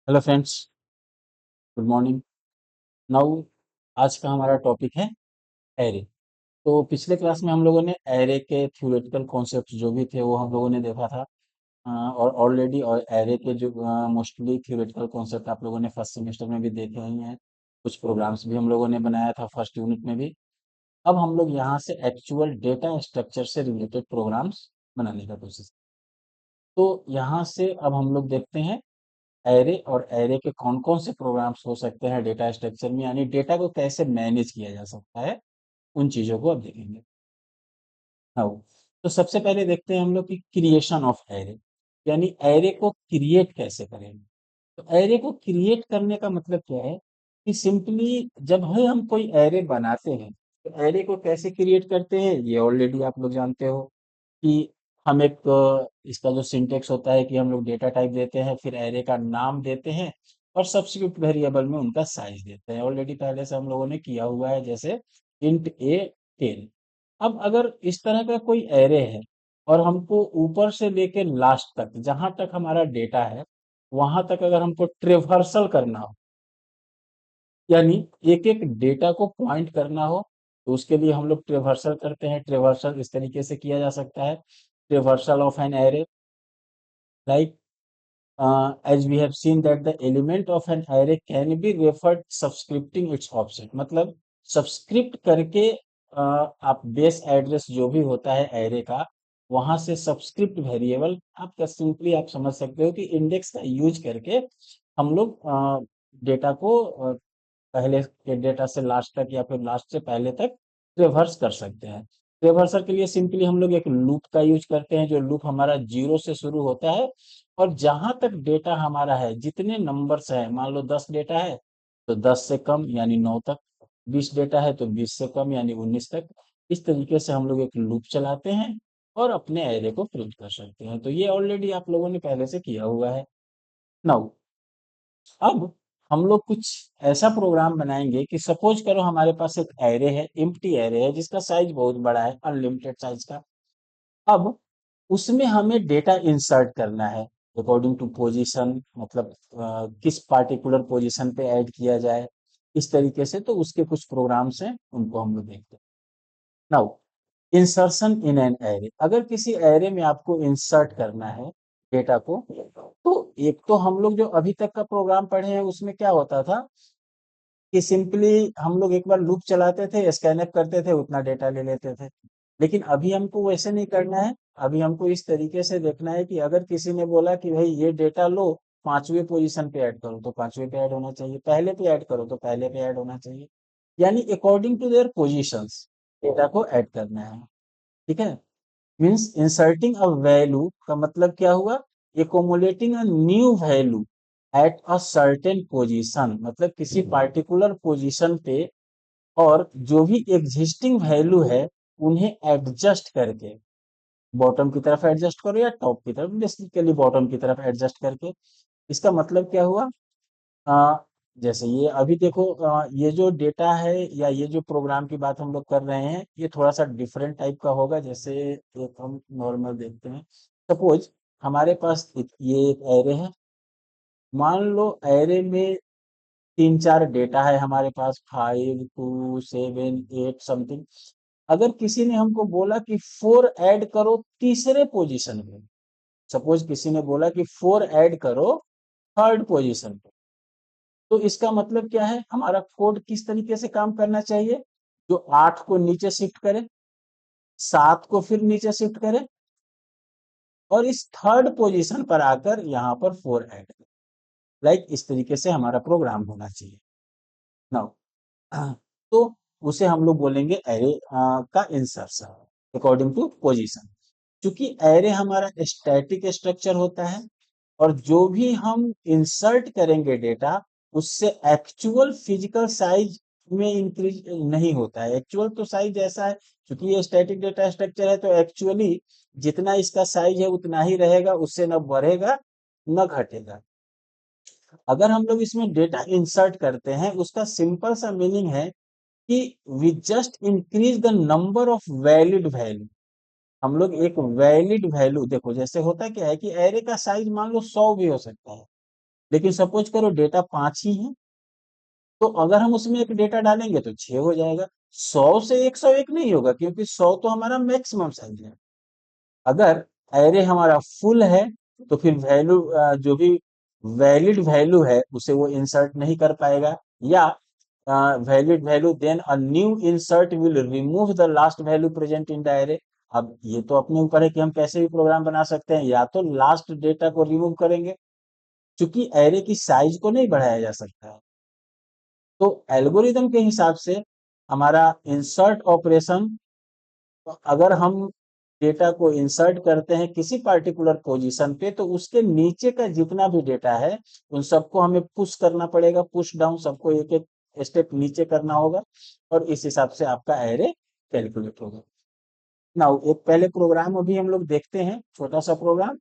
Hello friends, good morning. Now आज का हमारा टॉपिक है एरे। तो पिछले क्लास में हम लोगों ने एरे के थ्योरेटिकल कॉन्सेप्ट जो भी थे वो हम लोगों ने देखा था। और ऑलरेडी और एरे के जो मोस्टली थ्योरेटिकल कॉन्सेप्ट आप लोगों ने फर्स्ट सेमेस्टर में भी देखे ही हैं। कुछ प्रोग्राम्स भी हम लोगों ने बनाया था फर्स्ट यूनिट में भी। अब हम लोग यहाँ से एक्चुअल डेटा स्ट्रक्चर से रिलेटेड प्रोग्राम्स बनाने का कोशिश। तो यहाँ से अब हम लोग देखते हैं एरे, और एरे के कौन कौन से प्रोग्राम्स हो सकते हैं डेटा स्ट्रक्चर में, यानी डेटा को कैसे मैनेज किया जा सकता है। उन चीजों को अब देखेंगे। हाँ, तो सबसे पहले देखते हैं हम लोग की क्रिएशन ऑफ एरे, यानी एरे को क्रिएट कैसे करेंगे। तो एरे को क्रिएट करने का मतलब क्या है कि सिंपली जब हम कोई एरे बनाते हैं तो एरे को कैसे क्रिएट करते हैं ये ऑलरेडी आप लोग जानते हो कि हम एक इसका जो सिंटेक्स होता है कि हम लोग डेटा टाइप देते हैं, फिर एरे का नाम देते हैं और सब्स्टिट्यूट वेरिएबल में उनका साइज देते हैं। ऑलरेडी पहले से हम लोगों ने किया हुआ है, जैसे इंट ए 10। अब अगर इस तरह का कोई एरे है और हमको ऊपर से लेके लास्ट तक जहां तक हमारा डेटा है वहां तक अगर हमको ट्रेवर्सल करना हो, यानी एक एक डेटा को पॉइंट करना हो, तो उसके लिए हम लोग ट्रेवर्सल करते हैं। ट्रेवर्सल इस तरीके से किया जा सकता है, traversal of an array, like as we have seen that the element of an array can be referred subscripting its offset। मतलब सबस्क्रिप्ट करके आप बेस एड्रेस जो भी होता है एरे का, वहां से सबस्क्रिप्ट वेरिएबल आपका सिंपली आप समझ सकते हो कि इंडेक्स का यूज करके हम लोग डेटा को पहले के डेटा से लास्ट तक या फिर लास्ट से पहले तक रिवर्स कर सकते हैं। रिवर्सल के लिए सिंपली हम लोग एक लूप का यूज करते हैं, जो लूप हमारा जीरो से शुरू होता है और जहां तक डेटा हमारा है, जितने नंबर्स है, मान लो 10 डेटा है तो 10 से कम यानी 9 तक, 20 डेटा है तो 20 से कम यानी 19 तक। इस तरीके से हम लोग एक लूप चलाते हैं और अपने एरे को प्रिंट कर सकते हैं। तो ये ऑलरेडी आप लोगों ने पहले से किया हुआ है। नाउ अब हम लोग कुछ ऐसा प्रोग्राम बनाएंगे कि सपोज करो हमारे पास एक एरे है, एम्प्टी एरे है जिसका साइज बहुत बड़ा है, अनलिमिटेड साइज का। अब उसमें हमें डेटा इंसर्ट करना है अकॉर्डिंग टू पोजीशन, मतलब किस पार्टिकुलर पोजीशन पे ऐड किया जाए, इस तरीके से। तो उसके कुछ प्रोग्राम्स हैं, उनको हम लोग देखते हैं। Now insertion in an array, अगर किसी एरे में आपको इंसर्ट करना है डेटा को, तो एक तो हम लोग जो अभी तक का प्रोग्राम पढ़े हैं उसमें क्या होता था कि सिंपली हम लोग एक बार लूप चलाते थे, स्कैनफ करते थे, उतना डेटा ले लेते थे। लेकिन अभी हमको वैसे नहीं करना है। अभी हमको इस तरीके से देखना है कि अगर किसी ने बोला कि भाई ये डेटा लो, पांचवें पोजीशन पे ऐड करो तो पांचवें पे ऐड होना चाहिए, पहले पे ऐड करो तो पहले पे ऐड होना चाहिए, यानी according to their positions data को ऐड करना है। ठीक है। मीन्स इंसर्टिंग अ वैल्यू का मतलब क्या हुआ, accumulating a new value at a certain position, मतलब किसी पार्टिकुलर पोजीशन पे, और जो भी एग्जिस्टिंग वैल्यू है उन्हें एडजस्ट करके, बॉटम की तरफ एडजस्ट करो या टॉप की तरफ, बेसिकली बॉटम की तरफ एडजस्ट करके। इसका मतलब क्या हुआ, अ, जैसे ये अभी देखो, ये जो डेटा है या ये जो प्रोग्राम की बात हम लोग कर रहे हैं ये थोड़ा सा डिफरेंट टाइप का होगा। जैसे एक हम नॉर्मल देखते हैं, सपोज हमारे पास ये एक एरे है। मान लो एरे में तीन चार डेटा है हमारे पास, 5 2 7 8 समथिंग। अगर किसी ने हमको बोला कि 4 ऐड करो तीसरे पोजीशन पे, सपोज किसी ने बोला कि 4 ऐड करो थर्ड पोजीशन पे, तो इसका मतलब क्या है, हमारा कोड किस तरीके से काम करना चाहिए, जो 8 को नीचे शिफ्ट करे, 7 को फिर नीचे शिफ्ट करे, और इस थर्ड पोजीशन पर आकर यहाँ पर 4 ऐड करे। लाइक इस तरीके से हमारा प्रोग्राम होना चाहिए। नाउ तो उसे हम लोग बोलेंगे एरे का इंसर्शन अकॉर्डिंग टू पोजीशन। क्योंकि एरे हमारा स्टैटिक स्ट्रक्चर होता है और जो भी हम इंसर्ट करेंगे डेटा, उससे एक्चुअल फिजिकल साइज में इंक्रीज नहीं होता है। एक्चुअल तो साइज ऐसा है, क्योंकि ये स्टैटिक डेटा स्ट्रक्चर है, तो एक्चुअली जितना इसका साइज है उतना ही रहेगा, उससे न बढ़ेगा न घटेगा। अगर हम लोग इसमें डेटा इंसर्ट करते हैं, उसका सिंपल सा मीनिंग है कि we just increase the number of valid value. हम लोग एक वैलिड वैल्यू, देखो जैसे होता क्या है कि एरे का साइज मान लो 100 भी हो सकता है, लेकिन सपोज करो डेटा 5 ही है, तो अगर हम उसमें एक डेटा डालेंगे तो 6 हो जाएगा। 100 से 101 नहीं होगा, क्योंकि 100 तो हमारा मैक्सिमम साइज है। अगर एरे हमारा फुल है तो फिर वैल्यू, जो भी वैलिड वैल्यू है उसे वो इंसर्ट नहीं कर पाएगा, या valid value then a new insert will remove the last value present in the array. अब ये तो अपने ऊपर है कि हम कैसे भी प्रोग्राम बना सकते हैं, या तो लास्ट डेटा को रिमूव करेंगे, क्योंकि एरे की साइज को नहीं बढ़ाया जा सकता है। तो एल्गोरिदम के हिसाब से हमारा इंसर्ट ऑपरेशन, अगर हम डेटा को इंसर्ट करते हैं किसी पार्टिकुलर पोजीशन पे, तो उसके नीचे का जितना भी डेटा है उन सबको हमें पुश करना पड़ेगा, पुश डाउन, सबको एक एक स्टेप नीचे करना होगा, और इस हिसाब से आपका एरे कैलकुलेट होगा। नाउ एक पहले प्रोग्राम अभी हम लोग देखते हैं, छोटा सा प्रोग्राम,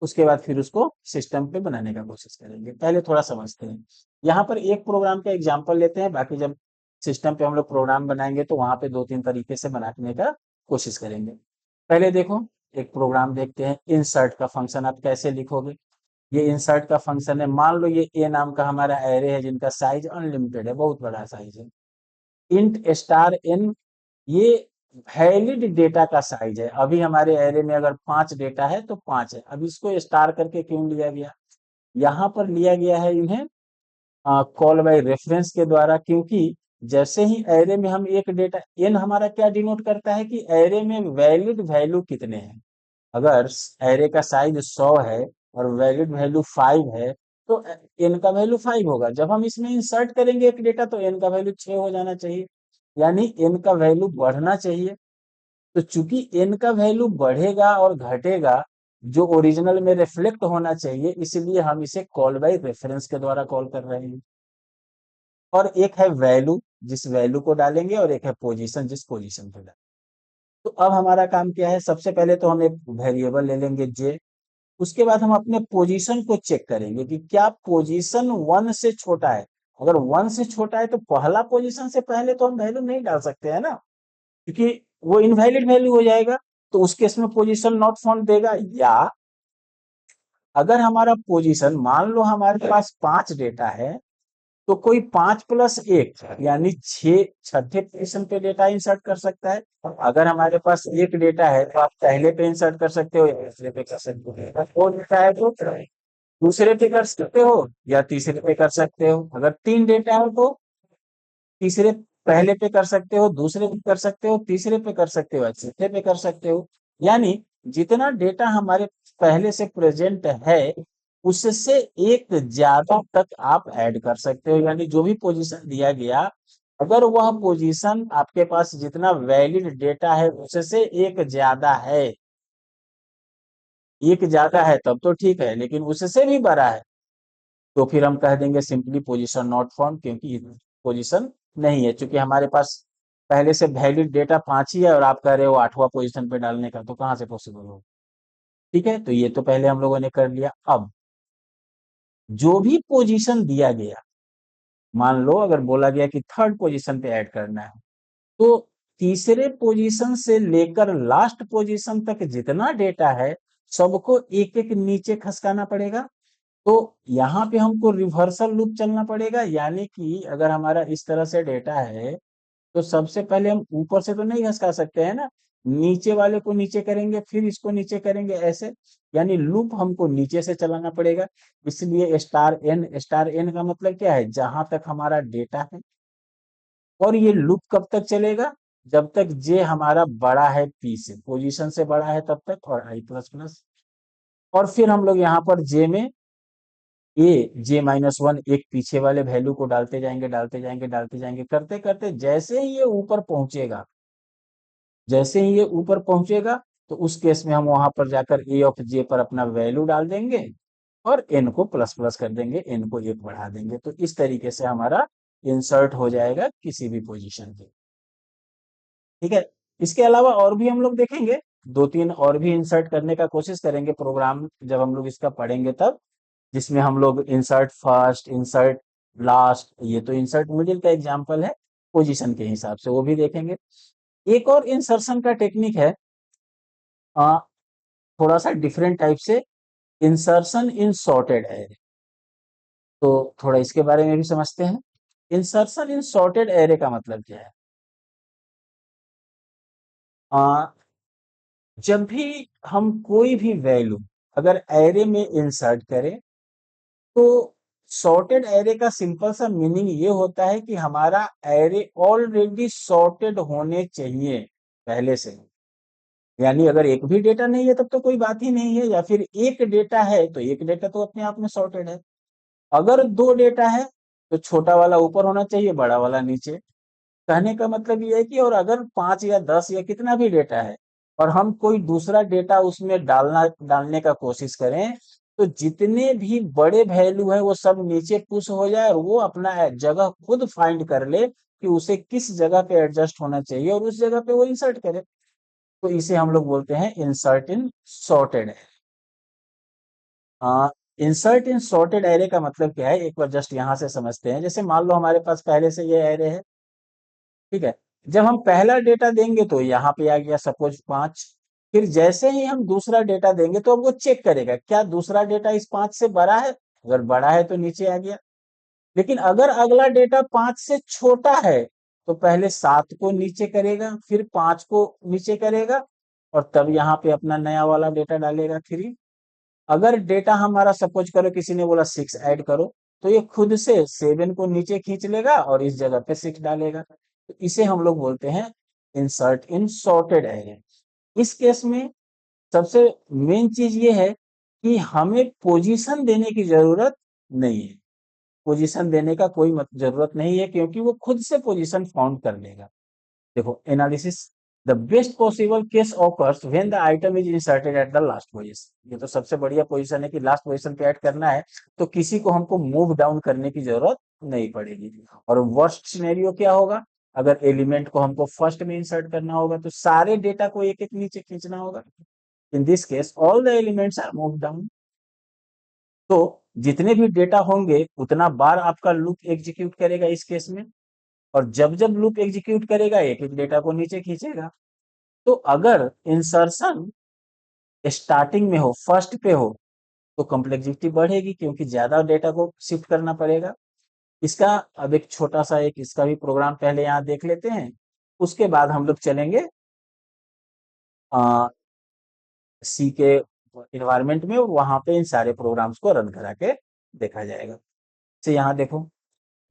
उसके बाद फिर उसको सिस्टम पे बनाने का कोशिश करेंगे। पहले थोड़ा समझते हैं। यहाँ पर एक प्रोग्राम का एग्जांपल लेते हैं, बाकी जब सिस्टम पे हम लोग प्रोग्राम बनाएंगे तो वहां पे दो तीन तरीके से बनाने का कोशिश करेंगे। पहले देखो, एक प्रोग्राम देखते हैं। इंसर्ट का फंक्शन आप कैसे लिखोगे? ये इंसर्ट का फंक्शन है, मान लो ये ए नाम का हमारा एरे है जिनका साइज अनलिमिटेड है, बहुत बड़ा साइज है। इंट स्टार एन, ये वैलिड डेटा का साइज है। अभी हमारे एरे में अगर 5 डेटा है तो 5 है। अब इसको स्टार करके क्यों लिया गया? यहाँ पर लिया गया है इन्हें कॉल बाय रेफरेंस के द्वारा, क्योंकि जैसे ही एरे में हम एक डेटा, एन हमारा क्या डिनोट करता है कि एरे में वैलिड वैल्यू कितने हैं। अगर एरे का साइज 100 है और वैलिड वैल्यू 5 है, तो एन का वैल्यू 5 होगा। जब हम इसमें इंसर्ट करेंगे एक डेटा तो एन का वैल्यू 6 हो जाना चाहिए, यानी एन का वैल्यू बढ़ना चाहिए। तो चूंकि एन का वैल्यू बढ़ेगा और घटेगा, जो ओरिजिनल में रिफ्लेक्ट होना चाहिए, इसलिए हम इसे कॉल बाय रेफरेंस के द्वारा कॉल कर रहे हैं। और एक है वैल्यू, जिस वैल्यू को डालेंगे, और एक है पोजीशन, जिस पोजीशन पे डालेंगे। तो अब हमारा काम क्या है? सबसे पहले तो हम एक वेरिएबल ले लेंगे जे। उसके बाद हम अपने पोजीशन को चेक करेंगे कि क्या पोजीशन 1 से छोटा है। अगर 1 से छोटा है तो पहला पोजीशन से पहले तो हम वैल्यू नहीं डाल सकते हैं ना, क्योंकि वो इनवैलिड वैल्यू हो जाएगा। तो उस केस में पोजीशन नॉट फाउंड देगा। या अगर हमारा पोजीशन, मान लो हमारे पास 5 डेटा है, तो कोई 5 + 1 यानी 6 छठे पोजीशन पे डेटा इंसर्ट कर सकता है। अगर हमारे पास एक डेटा है तो आप पहले पे इंसर्ट कर सकते हो या दूसरे पे कर सकते हो। अगर दो डेटा है तो दूसरे पे कर सकते हो या तीसरे पे कर सकते हो। अगर 3 डेटा है तो तीसरे, पहले पे कर सकते हो, दूसरे पे कर सकते हो, तीसरे पे कर सकते हो, चौथे पे कर सकते हो। यानी जितना डेटा हमारे पहले से प्रेजेंट है उससे एक ज्यादा तक आप ऐड कर सकते हो। यानी जो भी पोजीशन दिया गया, अगर वह पोजीशन आपके पास जितना वैलिड डेटा है उससे एक ज्यादा है, एक ज्यादा है तब तो ठीक है, लेकिन उससे भी बड़ा है तो फिर हम कह देंगे सिंपली पोजीशन नॉट फाउंड, क्योंकि पोजीशन नहीं है। क्योंकि हमारे पास पहले से वैलिड डेटा 5 ही है और आप कह रहे हो 8वां पोजीशन पे डालने का, तो कहाँ से पॉसिबल हो? ठीक है, तो ये तो पहले हम लोगों ने कर लिया। अब जो भी पोजीशन दिया गया, मान लो अगर बोला गया कि थर्ड पोजीशन पे ऐड करना है, तो तीसरे पोजीशन से लेकर लास्ट पोजीशन तक जितना डेटा है सबको एक एक नीचे खसकाना पड़ेगा। तो यहाँ पे हमको रिवर्सल लूप चलना पड़ेगा, यानी कि अगर हमारा इस तरह से डेटा है तो सबसे पहले हम ऊपर से तो नहीं खसका सकते हैं ना, नीचे वाले को नीचे करेंगे फिर इसको नीचे करेंगे, ऐसे। यानी लूप हमको नीचे से चलाना पड़ेगा। इसलिए स्टार एन, स्टार एन का मतलब क्या है? जहां तक हमारा डेटा है। और ये लूप कब तक चलेगा? जब तक जे हमारा बड़ा है पी से, पोजीशन से बड़ा है तब तक, और आई प्लस प्लस। और फिर हम लोग यहाँ पर जे में ए J-1 एक पीछे वाले वैल्यू को डालते जाएंगे, डालते जाएंगे, डालते जाएंगे, करते करते जैसे ही ये ऊपर पहुंचेगा, जैसे ही ये ऊपर पहुंचेगा, तो उस केस में हम वहां पर जाकर ए ऑफ जे पर अपना वैल्यू डाल देंगे और एन को प्लस प्लस कर देंगे, एन को एक बढ़ा देंगे। तो इस तरीके से हमारा इंसर्ट हो जाएगा किसी भी पोजीशन पे। ठीक है, इसके अलावा और भी हम लोग देखेंगे, दो तीन और भी इंसर्ट करने का कोशिश करेंगे प्रोग्राम जब हम लोग इसका पढ़ेंगे तब, जिसमें हम लोग इंसर्ट फर्स्ट, इंसर्ट लास्ट, ये तो इंसर्ट मिडिल का एग्जांपल है, पोजीशन के हिसाब से वो भी देखेंगे। एक और इंसर्शन का टेक्निक है, आ, थोड़ा सा डिफरेंट टाइप से, इंसर्शन इन सॉर्टेड एरे। तो थोड़ा इसके बारे में भी समझते हैं। इंसर्शन इन सॉर्टेड एरे का मतलब क्या है? आ, जब भी हम कोई भी वैल्यू अगर एरे में इंसर्ट करें, तो सॉर्टेड एरे का सिंपल सा मीनिंग ये होता है कि हमारा एरे ऑलरेडी सॉर्टेड होने चाहिए पहले से। यानी अगर एक भी डेटा नहीं है तब तो कोई बात ही नहीं है, या फिर एक डेटा है तो एक डेटा तो अपने आप में सॉर्टेड है। अगर दो डेटा है तो छोटा वाला ऊपर होना चाहिए, बड़ा वाला नीचे। कहने का मतलब ये है कि और अगर 5 या 10 या कितना भी डेटा है और हम कोई दूसरा डेटा उसमें डालने का कोशिश करें, तो जितने भी बड़े वैल्यू है वो सब नीचे पुश हो जाए और वो अपना जगह खुद फाइंड कर ले कि उसे किस जगह पे एडजस्ट होना चाहिए और उस जगह पे वो इंसर्ट करे। तो इसे हम लोग बोलते हैं इंसर्ट इन सॉर्टेड। इंसर्ट इन सॉर्टेड एरे का मतलब क्या है, एक बार जस्ट यहां से समझते हैं। जैसे मान लो हमारे पास पहले से ये एरे है, ठीक है। जब हम पहला डेटा देंगे तो यहाँ पे आ गया सपोज 5। फिर जैसे ही हम दूसरा डेटा देंगे तो अब वो चेक करेगा क्या दूसरा डेटा इस 5 से बड़ा है। अगर बड़ा है तो नीचे आ गया। लेकिन अगर अगला डेटा 5 से छोटा है तो पहले 7 को नीचे करेगा, फिर 5 को नीचे करेगा, और तब यहाँ पे अपना नया वाला डेटा डालेगा 3। अगर डेटा हमारा सपोज करो किसी ने बोला 6 ऐड करो, तो ये खुद से 7 को नीचे खींच लेगा और इस जगह पे 6 डालेगा। तो इसे हम लोग बोलते हैं इंसर्ट इन सॉर्टेड एरे। इस केस में सबसे मेन चीज ये है कि हमें पोजीशन देने की जरूरत नहीं है। पोजीशन देने का कोई जरूरत नहीं है, क्योंकि वो खुद से पोजीशन फाउंड कर लेगा। देखो analysis, the best possible case occurs when the item is inserted at the last position. ये तो सबसे बढ़िया पोजीशन है कि लास्ट पोजीशन पे ऐड करना है, तो किसी को हमको मूव डाउन करने की जरूरत नहीं पड़ेगी। और वर्स्ट सिनेरियो क्या होगा, अगर एलिमेंट को हमको फर्स्ट में इंसर्ट करना होगा तो सारे डेटा को एक एक नीचे खींचना होगा। In this case all the elements are move down. तो जितने भी डेटा होंगे उतना बार आपका लूप एग्जीक्यूट करेगा इस केस में, और जब जब लूप एग्जीक्यूट करेगा एक एक डेटा को नीचे खींचेगा। तो अगर इंसर्शन स्टार्टिंग में हो, फर्स्ट पे हो, तो कॉम्प्लेक्सिटी बढ़ेगी क्योंकि ज्यादा डेटा को शिफ्ट करना पड़ेगा। इसका अब एक छोटा सा एक इसका भी प्रोग्राम पहले यहाँ देख लेते हैं, उसके बाद हम लोग चलेंगे सी के इन्वायरमेंट में, वहां पे इन सारे प्रोग्राम्स को रन करा के देखा जाएगा। तो यहाँ देखो,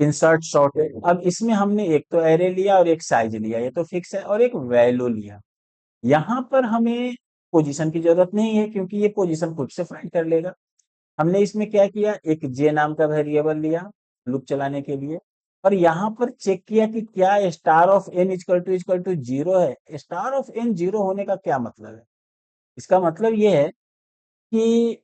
इंसर्ट सॉर्टेड। अब इसमें हमने एक तो एरे लिया और एक साइज लिया, ये तो फिक्स है, और एक वैल्यू लिया। यहाँ पर हमें पोजीशन की जरूरत नहीं है क्योंकि ये पोजीशन खुद से फाइंड कर लेगा। हमने इसमें क्या किया, एक जे नाम का वेरिएबल लिया लूप चलाने के लिए, और यहाँ पर चेक किया कि क्या star of n equal to 0 है। स्टार ऑफ एन 0 होने का क्या मतलब है? इसका मतलब ये है कि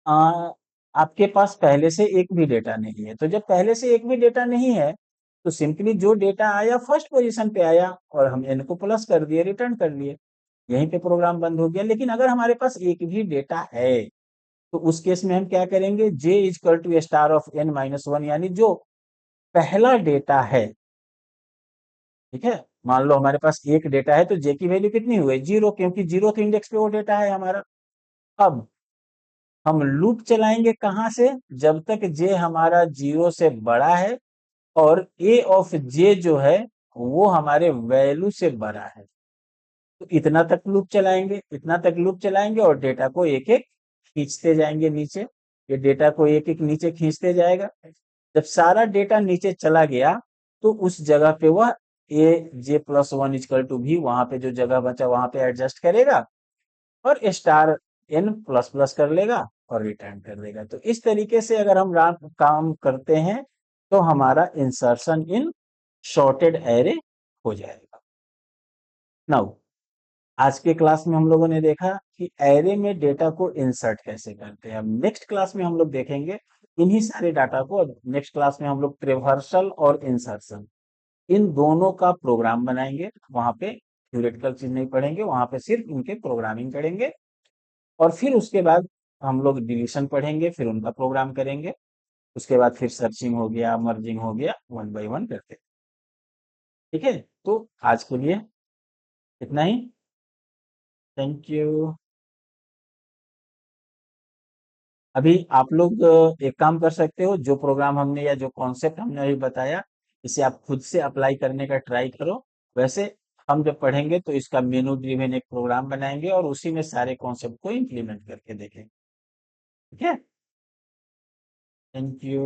आ, आपके पास पहले से एक भी डेटा नहीं है। तो जब पहले से एक भी डेटा नहीं है तो सिंपली जो डेटा आया फर्स्ट पोजीशन पे आया और हम एन को प्लस कर दिए, रिटर्न कर लिए, यहीं पे प्रोग्राम बंद हो गया। लेकिन अगर हमारे पास एक भी डेटा है तो उस केस में हम क्या करेंगे, J is equal to star of N minus one, यानी जो पहला डेटा है, ठीक है। मान लो हमारे पास एक डेटा है तो जे की वैल्यू कितनी हुई, 0, क्योंकि 0th इंडेक्स पे वो डेटा है हमारा। अब हम लूप चलाएंगे कहां से, जब तक जे हमारा 0 से बड़ा है और ए ऑफ जे जो है वो हमारे वैल्यू से बड़ा है। तो इतना तक लूप चलाएंगे, इतना तक लूप चलाएंगे और डेटा को एक एक खींचते जाएंगे नीचे। ये डेटा को एक एक नीचे खींचते जाएगा। जब सारा डेटा नीचे चला गया तो उस जगह पे वह ए जे प्लस वन इजकल टू भी, वहां पे जो जगह बचा वहां पे एडजस्ट करेगा और स्टार एन प्लस प्लस कर लेगा और रिटर्न कर देगा। तो इस तरीके से अगर हम काम करते हैं तो हमारा इंसर्शन इन शॉर्टेड एरे हो जाएगा। नाउ आज के क्लास में हम लोगों ने देखा कि एरे में डेटा को इंसर्ट कैसे करते हैं। अब नेक्स्ट क्लास में हम लोग देखेंगे इन्हीं सारे डाटा को। नेक्स्ट क्लास में हम लोग ट्रेवर्सल और इंसर्शन इन दोनों का प्रोग्राम बनाएंगे। वहां पे थ्योरेटिकल चीज नहीं पढ़ेंगे, वहां पे सिर्फ इनके प्रोग्रामिंग करेंगे। और फिर उसके बाद हम लोग डिलीशन पढ़ेंगे, फिर उनका प्रोग्राम करेंगे। उसके बाद फिर सर्चिंग हो गया, मर्जिंग हो गया, वन बाय वन करते हैं। ठीक है, तो आज के लिए इतना ही। Thank you. अभी आप लोग एक काम कर सकते हो, जो प्रोग्राम हमने या जो कॉन्सेप्ट हमने अभी बताया, इसे आप खुद से अप्लाई करने का ट्राई करो। वैसे हम जब पढ़ेंगे तो इसका मेनू ड्रिवन एक प्रोग्राम बनाएंगे और उसी में सारे कॉन्सेप्ट को इम्प्लीमेंट करके देखेंगे। ठीक है। Thank you.